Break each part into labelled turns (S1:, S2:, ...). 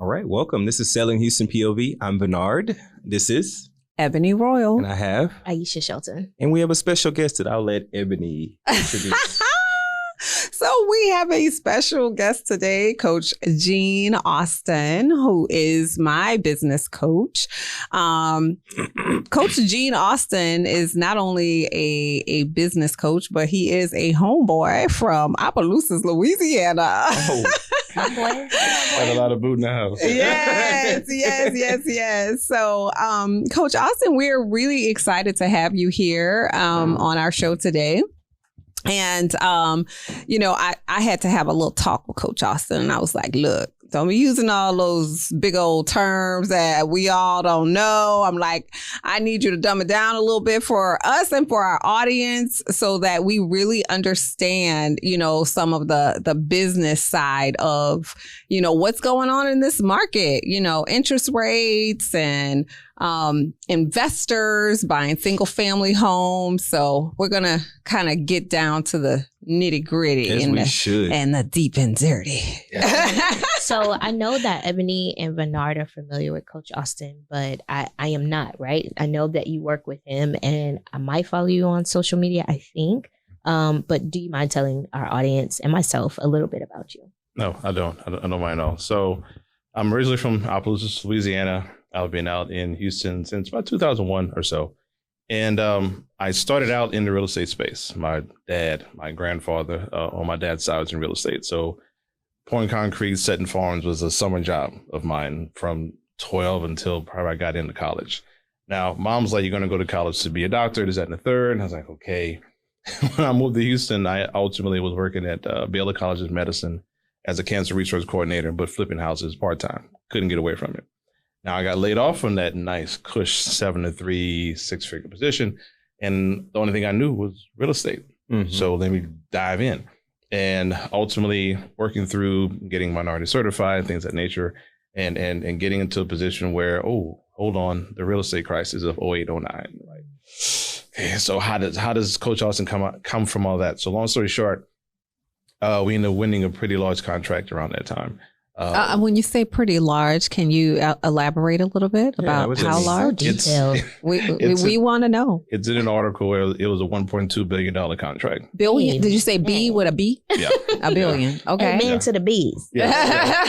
S1: right, welcome. This is Selling Houston P.O.V. I'm Bernard. This is
S2: Ebony Royal.
S1: And I have
S3: Aisha Shelton.
S1: And we have a special guest that I'll let Ebony introduce.
S2: So we have a special guest today, Coach Jean Austin, who is my business coach. Coach Jean Austin is not only a business coach, but he is a homeboy from Opelousas, Louisiana.
S1: Oh, got a lot of boot in the house.
S2: Yes. So, Coach Austin, we're really excited to have you here on our show today. And, I had to have a little talk with Coach Austin, and I was like, look, don't be using all those big old terms that we all don't know. I'm like, I need you to dumb it down a little bit for us and for our audience so that we really understand, some of the business side of, what's going on in this market, interest rates and investors buying single family homes. So we're going to kind of get down to the nitty gritty and the deep and dirty.
S1: Yeah.
S3: So I know that Ebony and Bernard are familiar with Coach Austin, but I am not, right? I know that you work with him and I might follow you on social media, I think. But do you mind telling our audience and myself a little bit about you?
S4: No, I don't. I don't mind at all. So I'm originally from Opelousas, Louisiana. I've been out in Houston since about 2001 or so. And I started out in the real estate space. My grandfather on my dad's side was in real estate. So pouring concrete, setting farms was a summer job of mine from 12 until probably I got into college. Now, mom's like, you're going to go to college to be a doctor, this, that, and the third. And I was like, okay. When I moved to Houston, I ultimately was working at Baylor College of Medicine as a cancer research coordinator, but flipping houses part-time. Couldn't get away from it. Now I got laid off from that nice cush 7-to-3 6-figure position. And the only thing I knew was real estate. Mm-hmm. So let me dive in. And ultimately working through getting minority certified, things of that nature, and getting into a position where, oh, hold on, the real estate crisis of 08, 09. Like, okay, so how does Coach Austin come from all that? So long story short, we ended up winning a pretty large contract around that time.
S2: When you say pretty large, can you elaborate a little bit about how large? We want to know.
S4: It's in an article where it was a $1.2 billion contract.
S2: Billion? Did you say B with a B?
S4: Yeah.
S2: A billion.
S4: Yeah.
S2: Okay.
S3: Amen to the B's.
S4: Yeah.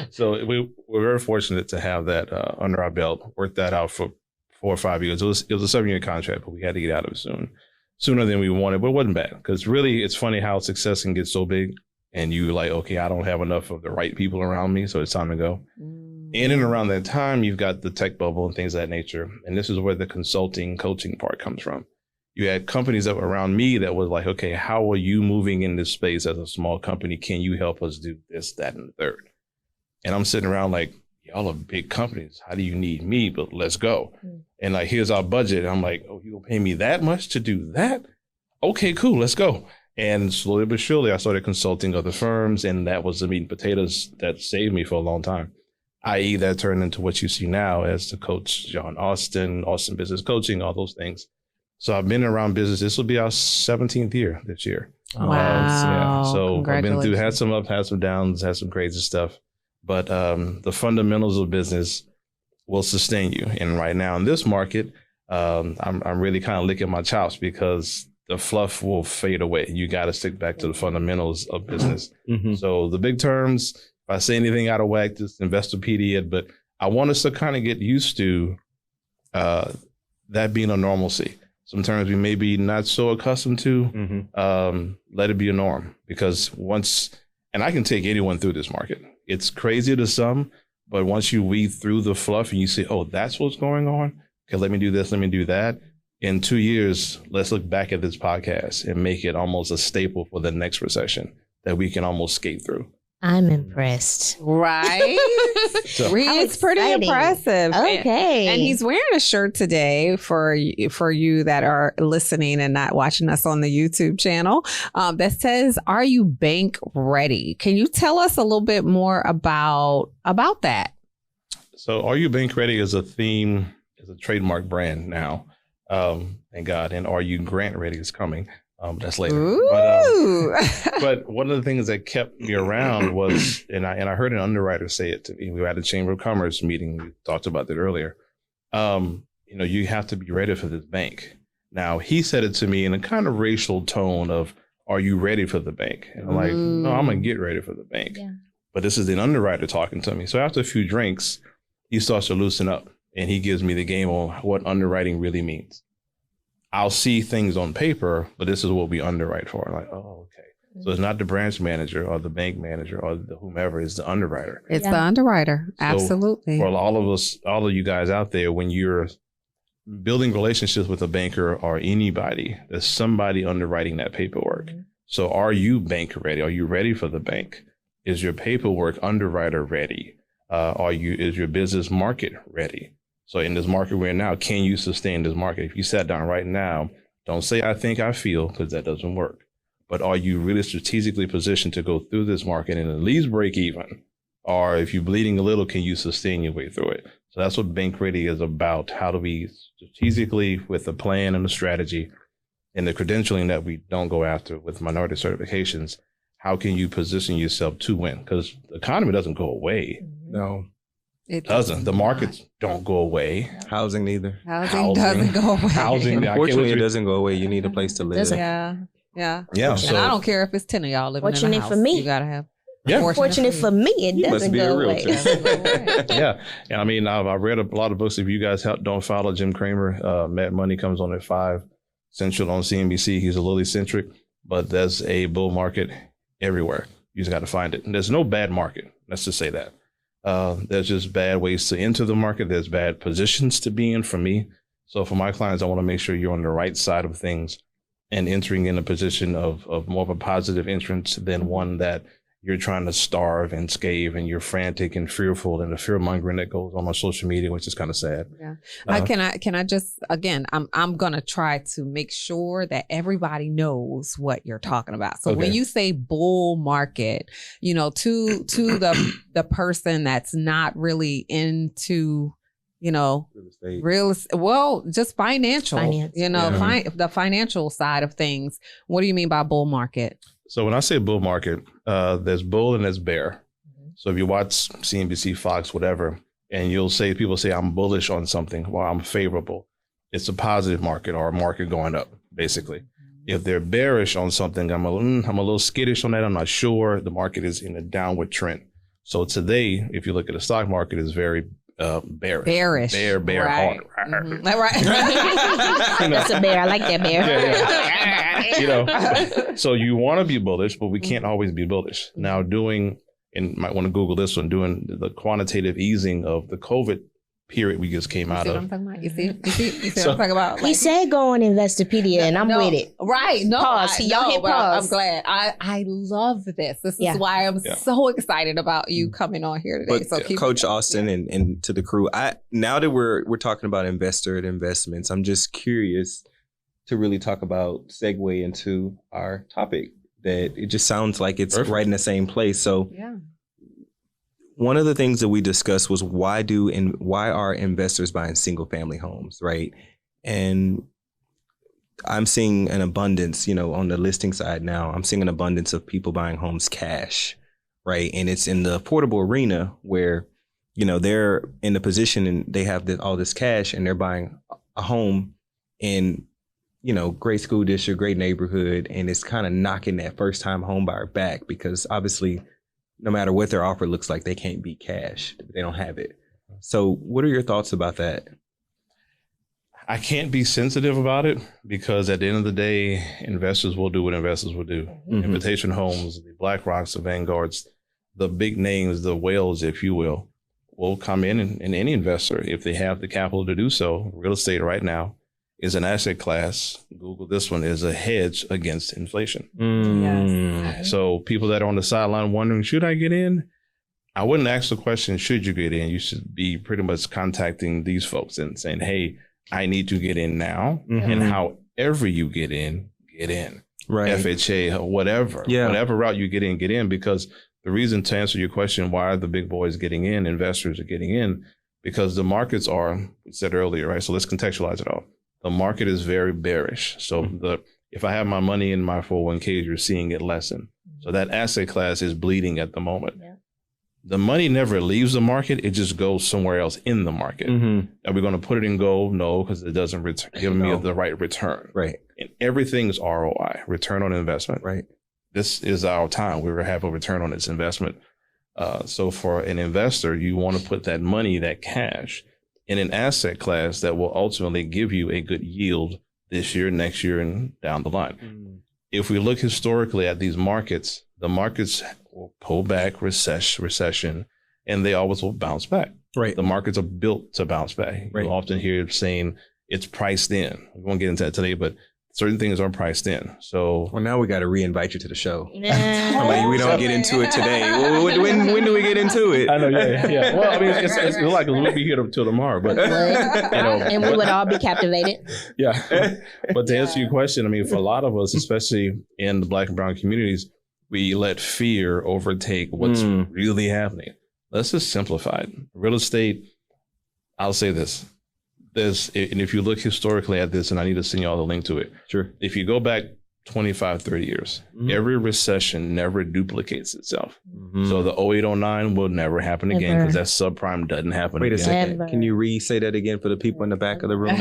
S4: So we're very fortunate to have that under our belt. Worked that out for 4 or 5 years. It was a 7-year contract, but we had to get out of it sooner than we wanted. But it wasn't bad because really, it's funny how success can get so big. And you like, okay, I don't have enough of the right people around me, so it's time to go. In and around that time, you've got the tech bubble and things of that nature. And this is where the consulting, coaching part comes from. You had companies that were around me that was like, okay, how are you moving in this space as a small company? Can you help us do this, that, and the third? And I'm sitting around like, y'all are big companies. How do you need me? But let's go. And like, here's our budget. I'm like, oh, you gonna pay me that much to do that? Okay, cool, let's go. And slowly but surely, I started consulting other firms, and that was the meat and potatoes that saved me for a long time, i.e. that turned into what you see now as the Coach John Austin Business Coaching, all those things. So I've been around business. This will be our 17th year this year.
S2: Wow.
S4: So I've been through, had some ups, had some downs, had some crazy stuff. But the fundamentals of business will sustain you. And right now in this market, I'm really kind of licking my chops because the fluff will fade away. You got to stick back to the fundamentals of business. Mm-hmm. So the big terms, if I say anything out of whack, just Investopedia it. But I want us to kind of get used to that being a normalcy. Some terms we may be not so accustomed to, let it be a norm. Because and I can take anyone through this market. It's crazy to some, but once you weed through the fluff and you say, oh, that's what's going on. Okay, let me do this, let me do that. In 2 years, let's look back at this podcast and make it almost a staple for the next recession that we can almost skate through.
S3: I'm impressed.
S2: Right? It's pretty impressive.
S3: Okay.
S2: And he's wearing a shirt today for you that are listening and not watching us on the YouTube channel that says, "Are you bank ready?" Can you tell us a little bit more about that?
S4: So Are You Bank Ready is a theme, is a trademark brand now. Thank God. And Are You Grant Ready is coming. That's later.
S2: Ooh,
S4: But one of the things that kept me around was, and I heard an underwriter say it to me. We were at a Chamber of Commerce meeting. We talked about that earlier. You have to be ready for this bank. Now, he said it to me in a kind of racial tone of, are you ready for the bank? And I'm like, no, I'm going to get ready for the bank. Yeah. But this is an underwriter talking to me. So after a few drinks, he starts to loosen up and he gives me the game on what underwriting really means. I'll see things on paper, but this is what we underwrite for. I'm like, oh, okay. So it's not the branch manager or the bank manager or the whomever, is the underwriter.
S2: It's the underwriter. Absolutely.
S4: So for all of us, all of you guys out there, when you're building relationships with a banker or anybody, there's somebody underwriting that paperwork. Mm-hmm. So are you bank ready? Are you ready for the bank? Is your paperwork underwriter ready? Is your business market ready? So in this market we're in now, can you sustain this market? If you sat down right now, don't say, I think, I feel, because that doesn't work. But are you really strategically positioned to go through this market and at least break even? Or if you're bleeding a little, can you sustain your way through it? So that's what Bank Ready is about. How do we strategically, with a plan and a strategy and the credentialing that we don't go after with minority certifications, how can you position yourself to win? Because the economy doesn't go away.
S1: No.
S2: It
S4: doesn't. The markets don't go away.
S1: Housing neither.
S2: Housing doesn't go away.
S4: Housing.
S1: Unfortunately, it doesn't go away. You need a place to live.
S2: Yeah.
S4: Yeah.
S2: And I don't care if it's 10 of y'all living in a house.
S3: Fortunate for me.
S2: You got to have.
S4: Yeah.
S3: Fortunate for me, it doesn't go away.
S4: Yeah. And I mean, I've read a lot of books. If you guys don't follow Jim Cramer, Mad Money comes on at 5 Central on CNBC. He's a Lilly centric, but there's a bull market everywhere. You just got to find it. And there's no bad market. Let's just say that. There's just bad ways to enter the market. There's bad positions to be in for me. So for my clients, I want to make sure you're on the right side of things and entering in a position of more of a positive entrance than one that you're trying to starve and scave and you're frantic and fearful, and the fear mongering that goes on social media, which is kind of sad.
S2: Yeah. Can I just, again, I'm going to try to make sure that everybody knows what you're talking about. So when you say bull market, to the person that's not really into, real estate, well, just financial, the financial side of things. What do you mean by bull market?
S4: So when I say bull market, there's bull and there's bear. Mm-hmm. So if you watch CNBC, Fox, whatever, and people say I'm bullish on something, well, I'm favorable. It's a positive market or a market going up, basically. Mm-hmm. If they're bearish on something, I'm a little skittish on that. I'm not sure. The market is in a downward trend. So today, if you look at the stock market, is very bearish. Bear,
S2: right.
S4: Hard.
S2: Mm-hmm. Right.
S3: That's a bear. I like that bear.
S4: Yeah. So you want to be bullish, but we can't always be bullish. Now and you might want to Google this one, doing the quantitative easing of the COVID period we just came out of.
S2: What I'm talking about? You see what I'm talking about?
S3: He said go on Investopedia, and I'm with it.
S2: Right. No.
S3: Pause. Y'all hit pause.
S2: I'm glad. I love this. This is why I'm so excited about you coming on here today.
S1: But Coach Austin and to the crew, now that we're talking about investor and investments, I'm just curious to really talk about segue into our topic. That it just sounds like it's right in the same place. So one of the things that we discussed was why are investors buying single family homes, right? And I'm seeing an abundance, on the listing side now, I'm seeing an abundance of people buying homes cash, right? And it's in the affordable arena where, they're in a position and they have all this cash and they're buying a home in, great school district, great neighborhood, and it's kind of knocking that first time home buyer back because obviously no matter what their offer looks like, they can't beat cash. They don't have it. So what are your thoughts about that?
S4: I can't be sensitive about it because at the end of the day, investors will do what investors will do. Mm-hmm. Invitation Homes, the BlackRocks, the Vanguards, the big names, the whales, if you will come in and any investor, if they have the capital to do so. Real estate right now is an asset class. Google this one, is a hedge against inflation.
S2: Yes.
S4: So people that are on the sideline wondering, should I get in? I wouldn't ask the question, should you get in? You should be pretty much contacting these folks and saying, hey, I need to get in now. Mm-hmm. And however you get in. Right. FHA, whatever route you get in, because the reason, to answer your question, why are the big boys getting in, investors are getting in, because the markets are, we said earlier, right? So let's contextualize it all. The market is very bearish. So if I have my money in my 401ks, you're seeing it lessen. So that asset class is bleeding at the moment.
S3: Yeah.
S4: The money never leaves the market. It just goes somewhere else in the market. Are we going to put it in gold? No, because it doesn't give me the right return.
S1: Right.
S4: And everything is ROI, return on investment.
S1: Right.
S4: This is our time. We will have a return on its investment. So for an investor, you want to put that money, that cash, in an asset class that will ultimately give you a good yield this year, next year, and down the line. If we look historically at these markets, the markets will pull back, recession, and they always will bounce back.
S1: Right.
S4: The markets are built to bounce back.
S1: Right.
S4: You often hear saying it's priced in. We won't get into that today, but certain things are priced in. So
S1: Well, now we got to re-invite you to the show.
S3: Nah.
S1: I mean, we don't get into it today. When do we get into it?
S4: I know, yeah. Well, I mean, it's like we'll be here till tomorrow, but
S3: And we would all be captivated.
S4: yeah. But to answer your question, I mean, for a lot of us, especially in the Black and brown communities, we let fear overtake what's really happening. Let's just simplify it. Real estate, I'll say this. And if you look historically at this, and I need to send you all the link to it.
S1: Sure.
S4: If you go back 25, 30 years, every recession never duplicates itself. So the 0809 will never happen again because that subprime doesn't happen
S1: Wait a
S4: again.
S1: second.
S3: Never.
S1: Can you re-say that again for the people in the back of the room?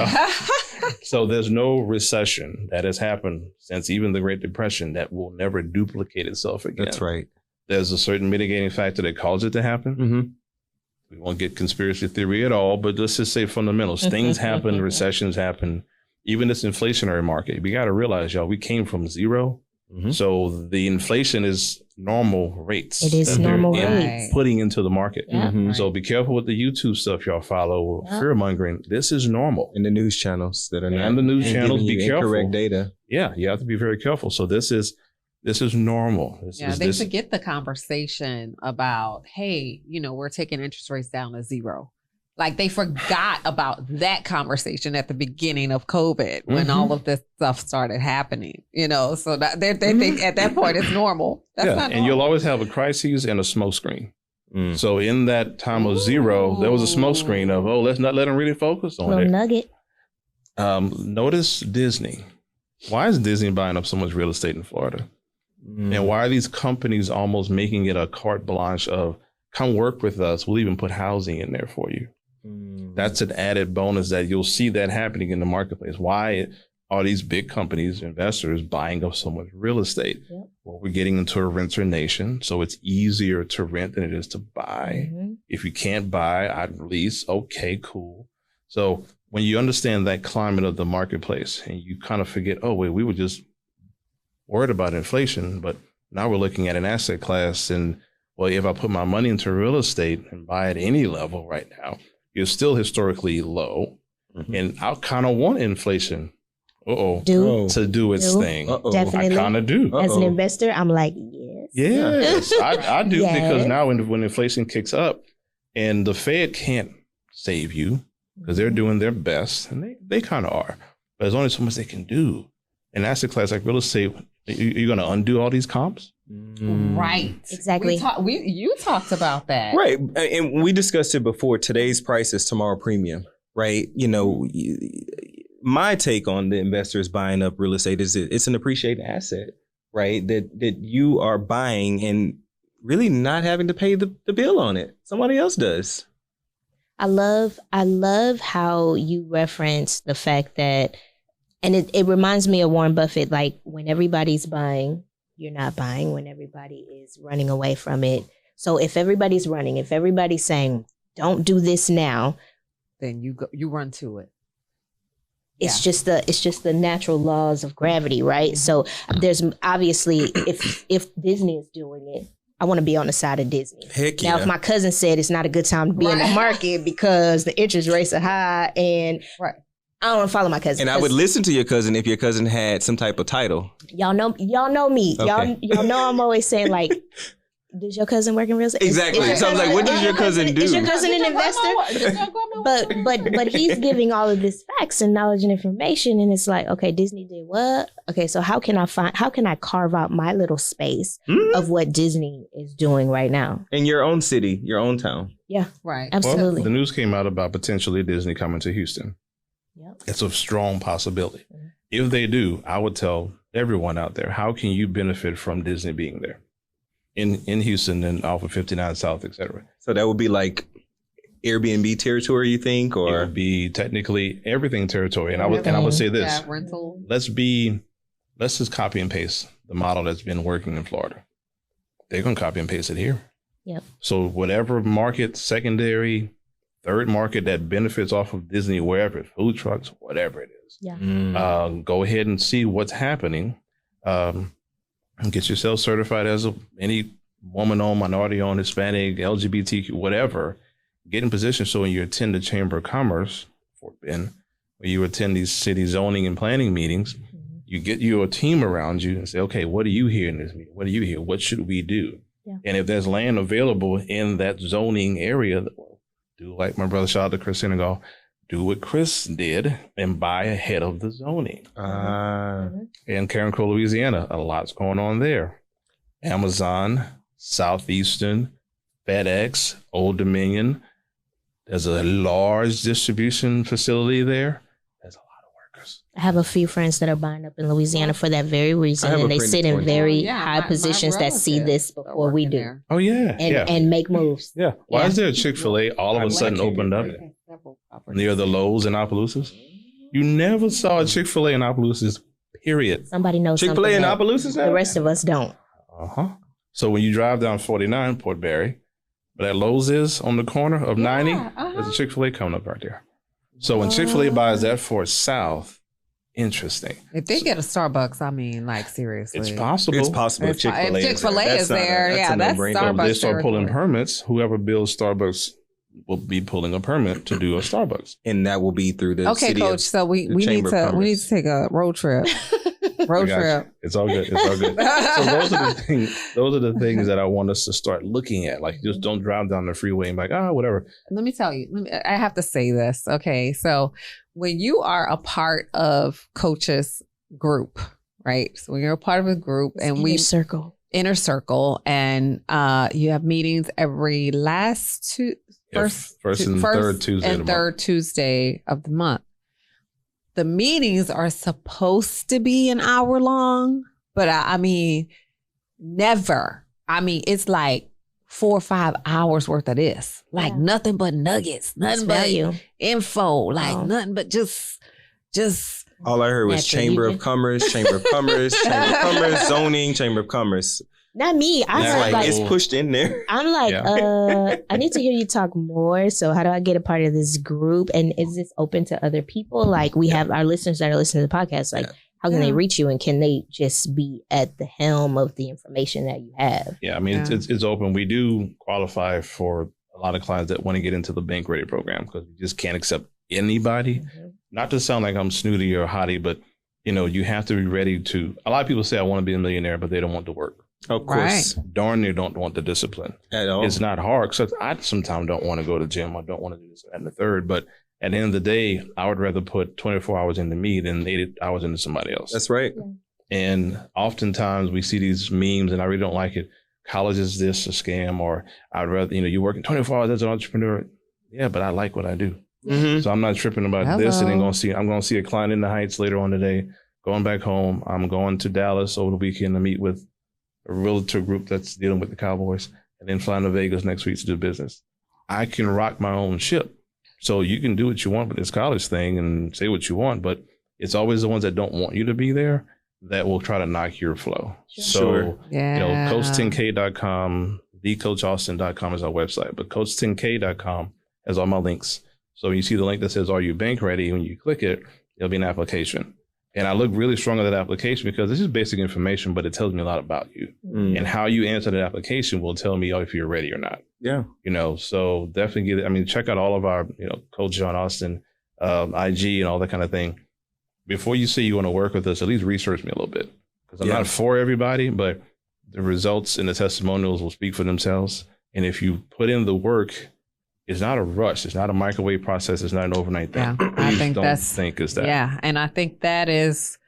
S4: So there's no recession that has happened since even the Great Depression that will never duplicate itself again.
S1: That's right.
S4: There's a certain mitigating factor that caused it to happen. We won't get conspiracy theory at all, but let's just say fundamentals. Things happen, recessions happen, even this inflationary market. We got to realize, y'all, we came from zero. So the inflation is normal rates.
S3: It is
S4: that they're
S3: normal rates.
S4: putting into the market.
S3: Yeah.
S4: So be careful with the YouTube stuff y'all follow. Fear mongering. This is normal.
S1: And the news channels that are not.
S4: And the news channels,
S1: giving
S4: be
S1: you
S4: careful.
S1: incorrect data.
S4: Yeah, you have to be very careful. So this is normal.
S5: They forget the conversation about, hey, we're taking interest rates down to zero. Like they forgot about that conversation at the beginning of COVID when all of this stuff started happening, so that they think at that point it's normal. That's not normal.
S4: And you'll always have a crisis and a smoke screen. So in that time of zero, there was a smoke screen of, let's not let them really focus on
S3: Little
S4: it.
S3: nugget.
S4: Notice Disney. Why is Disney buying up so much real estate in Florida? And why are these companies almost making it a carte blanche of come work with us? We'll even put housing in there for you. That's an added bonus that you'll see that happening in the marketplace. Why are these big companies, investors buying up so much real estate? Well, we're getting into a renter nation, so it's easier to rent than it is to buy. If you can't buy, I'd lease. Okay, cool. So when you understand that climate of the marketplace and you kind of forget, we were just worried about inflation, but now we're looking at an asset class and, if I put my money into real estate and buy at any level right now, you're still historically low. And I kind of want inflation to do its thing.
S3: Definitely.
S4: I kind of do.
S3: As an investor, I'm like,
S4: Yes, I do.
S3: Yes.
S4: Because now when inflation kicks up and the Fed can't save you because they're doing their best, and they kind of are, but there's only so much they can do. An asset class like real estate, you're going to undo all these comps?
S5: Right.
S3: Exactly.
S5: You talked about that.
S1: Right. And we discussed it before. Today's price is tomorrow premium, right? My take on the investors buying up real estate is it's an appreciated asset, right? That you are buying and really not having to pay the bill on it. Somebody else does.
S3: I love how you reference the fact that, and it reminds me of Warren Buffett, like when everybody's buying, you're not buying. When everybody is running away from it. So if everybody's running, if everybody's saying, don't do this now,
S5: then you run to it.
S3: It's just the natural laws of gravity, right? So there's obviously, if Disney is doing it, I want to be on the side of Disney.
S1: Heck yeah.
S3: Now, if my cousin said it's not a good time to be in the market because the interest rates are high and I don't want to follow my cousin.
S1: And I would listen to your cousin if your cousin had some type of title.
S3: Y'all know me.
S1: Okay.
S3: Y'all know I'm always saying like, does your cousin work in real estate?
S1: Exactly. So I was like, what does your cousin do?
S3: Is your cousin an investor? But he's giving all of this facts and knowledge and information, and it's like, okay, Disney did what? Okay, so how can I carve out my little space of what Disney is doing right now
S1: in your own city, your own town?
S3: Yeah,
S5: right.
S3: Absolutely.
S4: Well, the news came out about potentially Disney coming to Houston.
S3: Yep.
S4: It's a strong possibility. If they do, I would tell everyone out there, how can you benefit from Disney being there in Houston and off of 59 South, et cetera?
S1: So that would be like Airbnb territory, you think,
S4: It
S1: or
S4: would be technically everything territory. And I would say this,
S5: Yeah, rental.
S4: let's just copy and paste the model that's been working in Florida. They're going to copy and paste it here.
S3: Yep.
S4: So whatever market, secondary, third market that benefits off of Disney, wherever, food trucks, whatever it is,
S3: Yeah.
S4: go ahead and see what's happening. And get yourself certified as any woman-owned, minority-owned, Hispanic, LGBTQ, whatever. Get in position so when you attend the Chamber of Commerce, Fort Bend, or you attend these city zoning and planning meetings, you get your team around you and say, okay, what do you hear in this meeting? What do you hear? What should we do?
S3: Yeah.
S4: And if there's land available in that zoning area, do like my brother, shout out to Chris Senegal, do what Chris did and buy ahead of the zoning. In Karen Crow, Louisiana, a lot's going on there. Amazon, Southeastern, FedEx, Old Dominion. There's a large distribution facility there. There's a lot of workers.
S3: I have a few friends that are buying up in Louisiana for that very
S1: I
S3: reason,
S1: have a
S3: and they
S1: friend
S3: sit
S1: in
S3: in
S1: Georgia.
S3: very
S5: Yeah,
S3: high
S5: my
S3: positions that see
S5: relatives
S3: this
S5: are
S3: before we
S5: working
S3: do,
S5: there.
S4: Oh, yeah.
S3: and make moves.
S4: Yeah. Why
S3: Yeah.
S4: is there a Chick-fil-A all of a sudden opened up near the Lowe's in Opelousas? You never saw a Chick-fil-A in Opelousas, period.
S3: Somebody knows
S1: Chick-fil-A
S3: something
S1: in
S3: that
S1: Opelousas now?
S3: the rest of us don't.
S4: Uh-huh. So when you drive down 49, Port Barry, where that Lowe's is on the corner of 90, there's a Chick-fil-A coming up right there. So when Chick-fil-A buys that for South, interesting.
S5: If they get a Starbucks, I mean, like seriously,
S4: It's possible.
S1: It's possible.
S5: If
S1: Chick-fil-A,
S5: Chick-fil-A is there,
S1: That's
S5: yeah,
S1: a
S5: that's
S1: no-brainer.
S4: So if they
S5: Starbucks
S4: start pulling
S5: territory.
S4: permits, whoever builds Starbucks will be pulling a permit to do a Starbucks.
S1: And that will be through the
S5: Okay,
S1: city
S5: Coach.
S1: of,
S5: So we
S1: the
S5: need
S1: Chamber of
S5: to
S1: Commerce.
S5: take a road trip. Road
S4: I got
S5: trip.
S4: you. It's all good. It's all good. So those are the things. Those are the things that I want us to start looking at. Like, just don't drive down the freeway and be like, whatever.
S5: Let me tell you, I have to say this. Okay. So when you are a part of Coach's group, right? So when you're a part of a group and we inner circle and you have meetings every last
S4: First and third Tuesday of the month.
S5: third Tuesday of the month. The meetings are supposed to be an hour long, but I mean, never. I mean, it's like 4 or 5 hours worth of this. Like nothing but nuggets, nothing but info, like nothing but just
S1: all I heard was Chamber of Commerce, Chamber of Commerce, Chamber of Commerce, zoning, Chamber of Commerce.
S3: Not me. I heard like
S1: it's pushed in there.
S3: I'm like, I need to hear you talk more. So how do I get a part of this group? And is this open to other people? Like we have our listeners that are listening to the podcast. Like how can they reach you? And can they just be at the helm of the information that you have?
S4: Yeah, I mean, it's open. We do qualify for a lot of clients that want to get into the Bank Ready program because we just can't accept anybody. Not to sound like I'm snooty or hottie, but you have to be ready to. A lot of people say I want to be a millionaire, but they don't want to work.
S1: Of course.
S5: Right.
S4: Darn, they don't want the discipline
S1: at all.
S4: It's not hard. Because I sometimes don't want to go to the gym. I don't want to do this and the third. But at the end of the day, I would rather put 24 hours into me than 8 hours into somebody else.
S1: That's right.
S4: And oftentimes we see these memes, and I really don't like it. College is this a scam, or I'd rather you're working 24 hours as an entrepreneur. Yeah, but I like what I do.
S1: Mm-hmm.
S4: So I'm not tripping about this. And then I'm going to see a client in the Heights later on today. Going back home, I'm going to Dallas over the weekend to meet with a realtor group that's dealing with the Cowboys, and then flying to Vegas next week to do business. I can rock my own ship. So you can do what you want with this college thing and say what you want, but it's always the ones that don't want you to be there that will try to knock your flow. So, Coach10K.com, thecoachaustin.com is our website, but Coach10K.com has all my links. So when you see the link that says, "Are you bank ready?" When you click it, there'll be an application. And I look really strong at that application because this is basic information, but it tells me a lot about you. And how you answer that application will tell me if you're ready or not.
S1: Yeah.
S4: So definitely check out all of our, Coach John Austin, IG and all that kind of thing. Before you say you want to work with us, at least research me a little bit. Because I'm not for everybody, but the results and the testimonials will speak for themselves. And if you put in the work, it's not a rush. It's not a microwave process. It's not an overnight thing.
S5: Yeah, I think
S4: it's that.
S5: Yeah, and I think that is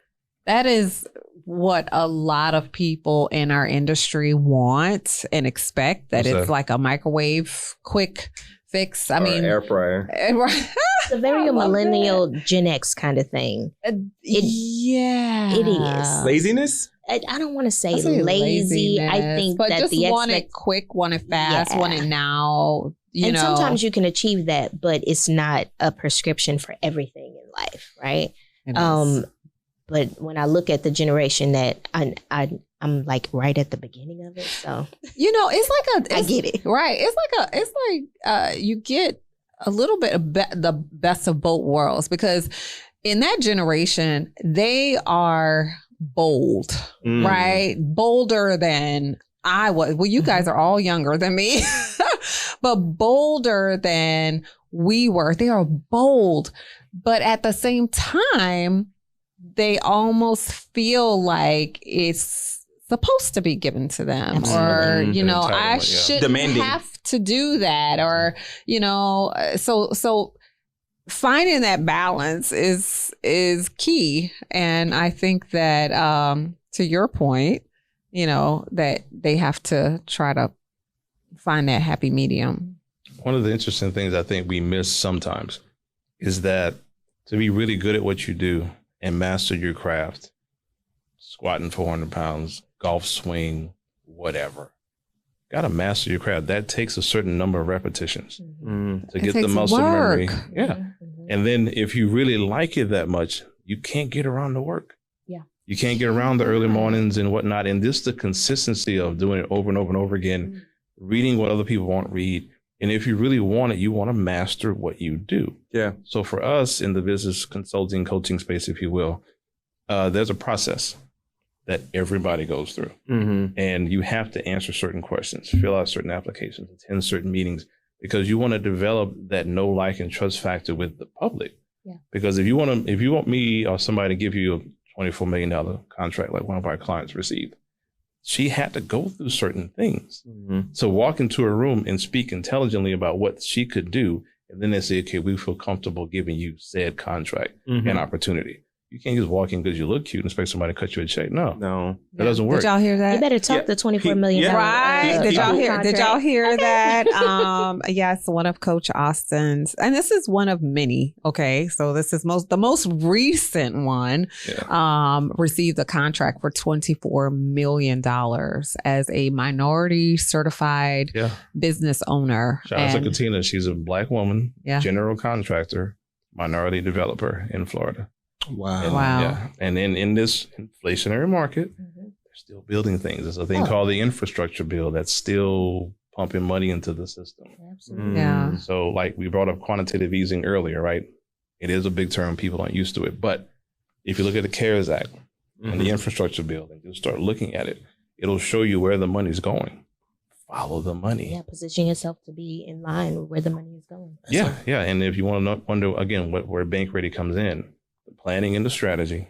S5: what a lot of people in our industry want and expect. That it's like a microwave quick fix. I mean,
S1: air fryer.
S3: It's a very millennial Gen X kind of thing.
S5: Yeah,
S3: it is.
S1: Laziness?
S3: I don't want to say
S5: I say
S3: lazy. I
S5: laziness,
S3: think
S5: but
S3: that
S5: just
S3: the
S5: want it quick, want it fast, want it now. You know,
S3: sometimes you can achieve that, but it's not a prescription for everything in life, right? But when I look at the generation that I'm like right at the beginning of it, so
S5: you know, I get it, right? It's like you get a little bit of the best of both worlds, because in that generation they are bold, right? Bolder than I was. Well, you guys are all younger than me, but bolder than we were. They are bold, but at the same time, they almost feel like it's supposed to be given to them. Or, you know, I shouldn't have to do that, or, you know, so finding that balance is key. And I think that to your point, you know, that they have to try to find that happy medium.
S4: One of the interesting things I think we miss sometimes is that to be really good at what you do and master your craft, squatting 400 pounds, golf swing, whatever, got to master your craft. That takes a certain number of repetitions to get the muscle memory. Yeah. And then if you really like it that much, you can't get around the work.
S3: Yeah.
S4: You can't get around the early mornings and whatnot. And this, the consistency of doing it over and over and over again, reading what other people won't read. And if you really want it, you want to master what you do. Yeah. So for us in the business consulting, coaching space, if you will, there's a process that everybody goes through. And you have to answer certain questions, fill out certain applications, attend certain meetings, because you want to develop that know, like, and trust factor with the public. Yeah. Because if you want me or somebody to give you a $24 million contract like one of our clients received, she had to go through certain things. So walk into a room and speak intelligently about what she could do. And then they say, okay, we feel comfortable giving you said contract and opportunity. You can't just walk in because you look cute and expect somebody to cut you a check. No, that doesn't work.
S2: Did y'all hear that?
S3: You better talk the $24 million.
S2: Right. Did y'all hear that? Yes, one of Coach Austin's, and this is one of many. Okay. So this is the most recent one, received a contract for $24 million as a minority certified business owner.
S4: Shout out to Katina. She's a Black woman, general contractor, minority developer in Florida.
S1: Wow.
S4: Yeah. And in this inflationary market, they're still building things. There's a thing called the infrastructure bill that's still pumping money into the system.
S3: Absolutely.
S2: Yeah.
S4: So like we brought up quantitative easing earlier, right? It is a big term. People aren't used to it. But if you look at the CARES Act and the infrastructure bill and you start looking at it, it'll show you where the money's going. Follow the money.
S3: Yeah, position yourself to be in line with where the money is going.
S4: Yeah. And if you want to wonder, again, where Bank Ready comes in, the planning and the strategy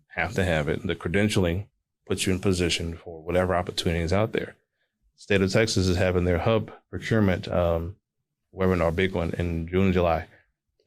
S4: have to have it. The credentialing puts you in position for whatever opportunity is out there. State of Texas is having their hub procurement webinar, big one, in June and July.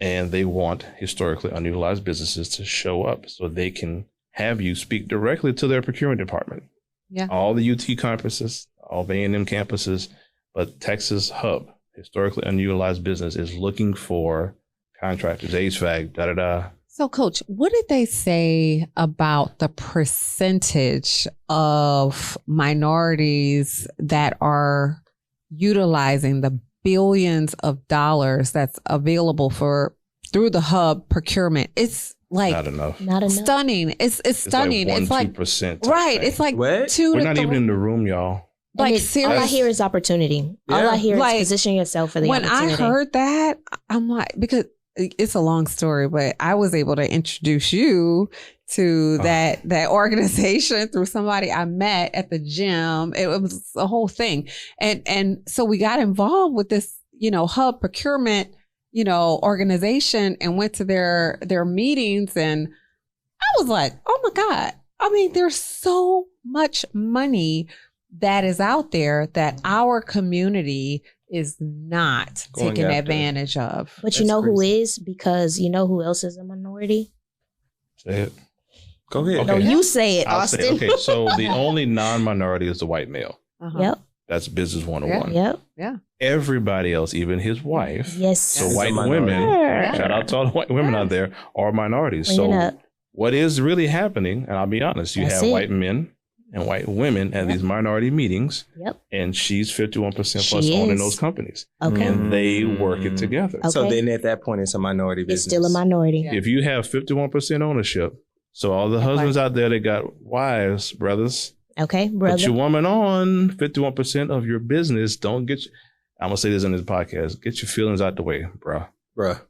S4: And they want historically unutilized businesses to show up so they can have you speak directly to their procurement department. Yeah. All the UT campuses, all the A&M campuses, but Texas hub, historically unutilized business, is looking for contractors, HVAC, da-da-da.
S5: So, Coach, what did they say about the percentage of minorities that are utilizing the billions of dollars that's available through the hub procurement? It's like
S4: not enough.
S5: Stunning. It's stunning.
S4: It's like 1-2%.
S5: Right. It's like what? 2
S4: We're
S5: to
S4: not
S5: 3.
S4: even in the room, y'all.
S3: Like all I hear is opportunity. Yeah. All I hear is position yourself for the opportunity.
S2: When I heard that, I'm like, because it's a long story, but I was able to introduce you to that organization through somebody I met at the gym. It was a whole thing. And so we got involved with this, hub procurement, organization, and went to their meetings. And I was like, oh my God. I mean, there's so much money that is out there that our community is not taking advantage of.
S3: But that's who is? Because you know who else is a minority?
S4: Say it. Go ahead.
S3: Okay. No, you say it, Austin.
S4: Say, okay, so the only non-minority is the white male.
S3: Yep.
S4: That's business 101.
S3: Yep.
S5: Yeah.
S4: everybody else, even his wife.
S3: Yes.
S4: So
S1: Yes.
S4: white
S1: Minority.
S4: women,
S3: Sure.
S4: shout out to all the white women out there, are minorities.
S3: Bring it
S4: So
S3: up.
S4: what is really happening, and I'll be honest, you
S3: That's
S4: have
S3: it.
S4: white men and white women at these minority meetings,
S3: Yep.
S4: and she's 51%
S3: She
S4: plus owning
S3: is.
S4: those companies.
S3: Okay.
S4: And they work it together.
S3: Okay.
S1: So then at that point, it's a minority
S3: It's
S1: business.
S3: still a minority.
S5: Yeah.
S4: If you have 51% ownership, so all the
S3: That
S4: husbands out there that got wives, brothers,
S3: Okay,
S4: put
S3: brother.
S4: your woman on 51% of your business. Don't get, I'm going to say this in this podcast, get your feelings out the way, bro.
S1: Bruh.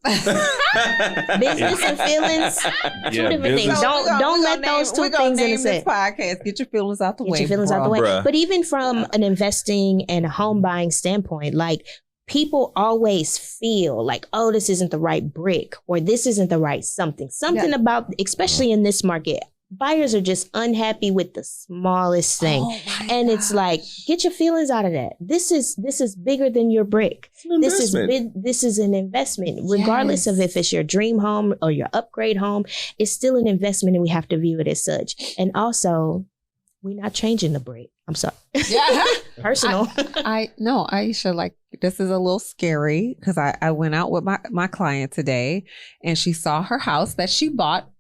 S3: Business and feelings, two
S4: Yeah,
S3: different
S4: business-
S3: things. Don't let those two things in a
S5: this
S3: set.
S5: podcast. Get your feelings out the way.
S3: Get your feelings out the way.
S1: Bruh.
S3: But even from an investing and a home buying standpoint, like people always feel like, oh, this isn't the right brick or this isn't the right something. Something about, especially in this market, buyers are just unhappy with the smallest thing.
S5: Oh my
S3: And it's like,
S5: gosh.
S3: get your feelings out of that. This is bigger than your brick. This is big. This is an investment, regardless of
S5: Yes.
S3: if it's your dream home or your upgrade home. It's still an investment, and we have to view it as such. And also, we're not changing the brick. I'm sorry,
S5: Yeah.
S3: personal.
S5: No, Aisha, like this is a little scary because I went out with my client today and she saw her house that she bought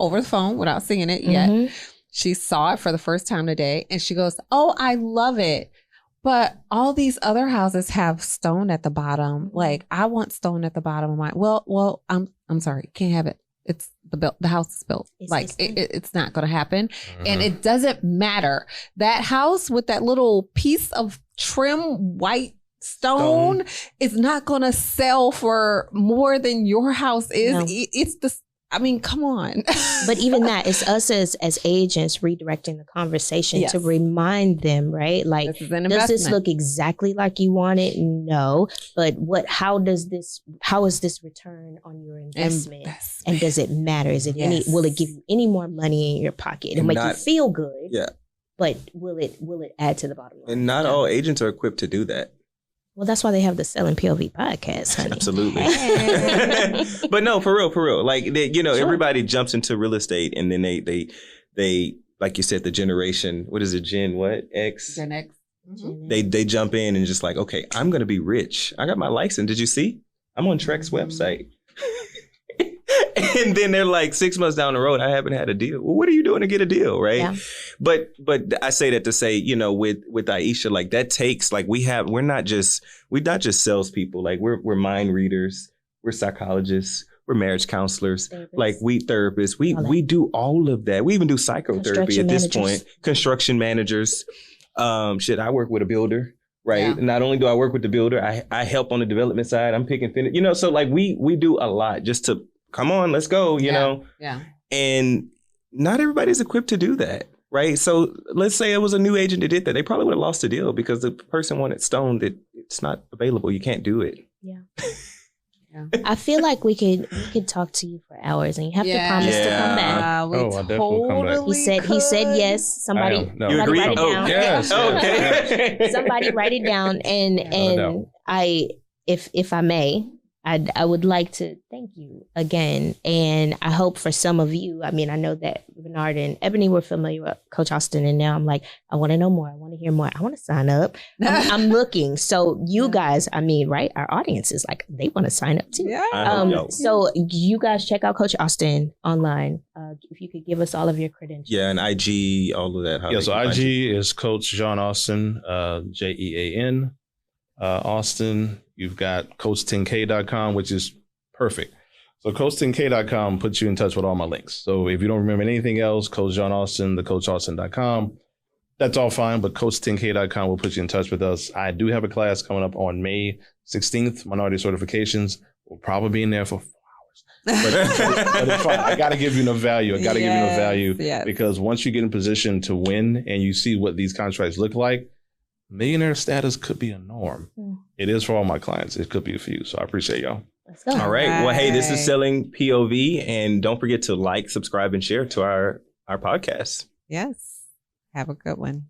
S5: over the phone without seeing it yet.
S3: Mhm.
S5: She saw it for the first time today and she goes, "Oh, I love it. But all these other houses have stone at the bottom. Like I want stone at the bottom of mine." Well, I'm sorry, can't have it. It's the house is built.
S3: It's
S5: Like
S3: done.
S5: it's not going to happen.
S4: Mm-hmm.
S5: And it doesn't matter. That house with that little piece of trim white stone is not going to sell for more than your house is.
S3: No.
S5: It's the, I mean, come on.
S3: But even that, it's us as agents redirecting the conversation
S5: Yes.
S3: to remind them, right? Like,
S5: This is an
S3: does
S5: investment.
S3: this look exactly like you want it? No. But how is this return on your investment? And does it matter? Is it
S5: Yes.
S3: will it give you any more money in your pocket? It'll
S1: And
S3: make you
S1: not-
S3: feel good.
S1: Yeah.
S3: But will it add to the bottom line?
S1: And not all agents are equipped to do that.
S3: Well, that's why they have the Selling P.O.V. podcast, honey.
S1: Absolutely. But no, for real. Like,
S3: Sure.
S1: everybody jumps into real estate and then they, like you said, the generation, what is it? Gen what? X?
S5: Gen X.
S1: They jump in and just like, okay, I'm going to be rich. I got my license. Did you see? I'm on Trek's website. And then they're like 6 months down the road, I haven't had a deal. Well, what are you doing to get a deal, right?
S3: Yeah.
S1: But I say that to say, with Aisha, like that takes, like we're not just salespeople. Like we're mind readers, we're psychologists, we're marriage counselors,
S3: Therapists.
S1: like we therapists.
S3: All that.
S1: We do all of that. We even do psychotherapy
S3: Construction
S1: at this
S3: managers.
S1: point. Construction managers. I work with a builder. Right.
S5: Yeah.
S1: Not only do I work with the builder, I help on the development side. I'm picking finish, so like we do a lot just to come on, let's go, you know.
S5: Yeah.
S1: And not everybody's equipped to do that. Right. So let's say it was a new agent that did that. They probably would have lost the deal because the person wanted stone that it's not available. You can't do it.
S3: Yeah.
S5: Yeah.
S3: I feel like we could talk to you for hours, and you have to promise to come back.
S5: We
S4: Oh, I definitely will come back.
S5: totally
S3: He said
S5: could.
S3: yes. Somebody
S4: I am. No.
S1: You
S3: somebody
S1: agree?
S3: write it
S1: Oh,
S3: down.
S4: yes.
S1: Okay.
S3: Somebody write it down,
S4: No doubt.
S3: and if I may, I would like to thank you again, and I hope for some of you. I mean, I know that Bernard and Ebony were familiar with Coach Austin, and now I'm like, I want to know more. I want to hear more. I want to sign up. I'm looking. So you
S5: Yeah.
S3: guys, I mean, right? Our audience is like, they want to sign up too.
S5: Yeah.
S1: Yo.
S3: So you guys check out Coach Austin online. If you could give us all of your credentials.
S1: Yeah, and IG, all of that. how
S4: Yeah,
S1: they
S4: so
S1: can find you.
S4: IG is Coach John Austin, JEAN Austin. You've got Coach10K.com, which is perfect. So Coach10K.com puts you in touch with all my links. So if you don't remember anything else, Coach John Austin, the CoachAustin.com, that's all fine, but Coach10K.com will put you in touch with us. I do have a class coming up on May 16th, Minority Certifications. We'll probably be in there for 4 hours. But it's fine. I got to give you enough value. I got to give you enough value
S5: Yes.
S4: because once you get in position to win and you see what these contracts look like, millionaire status could be a norm.
S3: Mm.
S4: It is for all my clients. It could be a few. So I appreciate y'all.
S3: Let's go.
S1: All right. Well, hey, this is
S5: Right.
S1: Selling POV. And don't forget to like, subscribe, and share to our podcast.
S5: Yes. Have a good one.